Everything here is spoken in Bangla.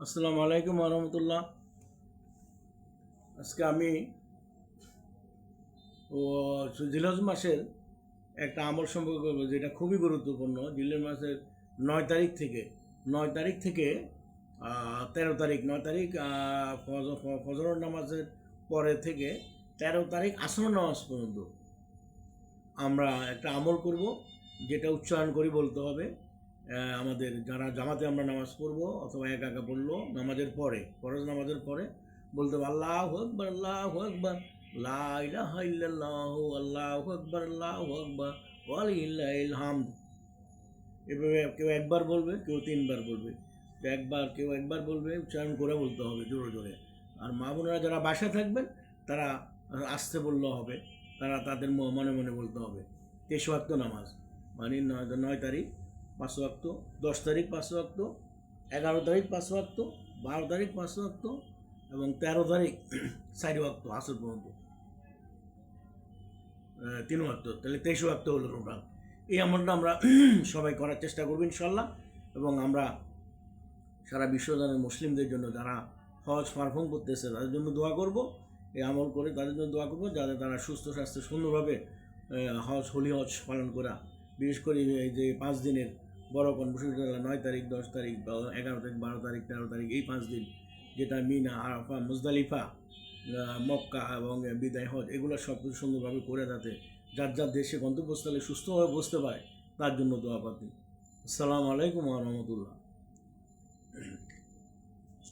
আসসালামু আলাইকুম রহমতুল্লাহ। আজকে আমি ও জিলহজ মাসের একটা আমল সম্পর্কে বলবো, যেটা খুবই গুরুত্বপূর্ণ। জিলহজ মাসের 9 তারিখ থেকে 13 তারিখ, 9 তারিখ ফজর নামাজের পরে থেকে 13 তারিখ আসর নামাজ পর্যন্ত আমরা একটা আমল করব, যেটা উচ্চারণ করে বলতে হবে। আমাদের যারা জামাতে আমরা নামাজ পড়বো অথবা একা একা পড়লো, নামাজের পরে, ফরজ নামাজের পরে বলতে হবে আল্লাহু আকবার, আল্লাহু আকবার, লা ইলাহা ইল্লাল্লাহু, আল্লাহু আকবার, আল্লাহু আকবার, ওয়ালিল্লাহিল হামদ। এভাবে কেউ একবার বলবে, কেউ 3বার বলবে। কেউ একবার বলবে, উচ্চারণ করে বলতে হবে জোরে জোরে। আর মা বোনেরা যারা বাসায় থাকবেন তারা আস্তে বললেও হবে, তারা তাদের মনে মনে বলতে হবে। 23 ওয়াক্ত নামাজ, মানে 9 তারিখ 5 ওয়াক্ত, 10 তারিখ 5 ওয়াক্ত, 11 তারিখ 5 ওয়াক্ত, 12 তারিখ 5 ওয়াক্ত এবং 13 তারিখ 4 ওয়াক্ত আসর পর্যন্ত, 3 ওয়াক্ত, তাহলে 23 ওয়াক্ত হলো টোটাল। এই আমলটা আমরা সবাই করার চেষ্টা করবো ইনশাল্লাহ। এবং আমরা সারা বিশ্বজনের মুসলিমদের জন্য যারা হজ পারফর্ম করতেছে তাদের জন্য দোয়া করব। এই আমল করে তাদের জন্য দোয়া করবো, যাতে তারা সুস্থ স্বাস্থ্যে সুন্দরভাবে হোলি হজ পালন করা। বিশেষ করে এই যে 5 দিনের বড় কনফারেন্স, 9 তারিখ, 10 তারিখ, 11 তারিখ, 12 তারিখ, 13 তারিখ, এই 5 দিন, যেটা মিনা, আরাফা, মুজদালিফা, মক্কা এবং বিদায় হজ, এগুলো সব কিছু সুন্দরভাবে করে, যাতে যার যার দেশে গন্তব্যস্থলে সুস্থভাবে বসতে পারে, তার জন্য দোয়া পাতি। আসসালামু আলাইকুম রহমতুল্লাহ।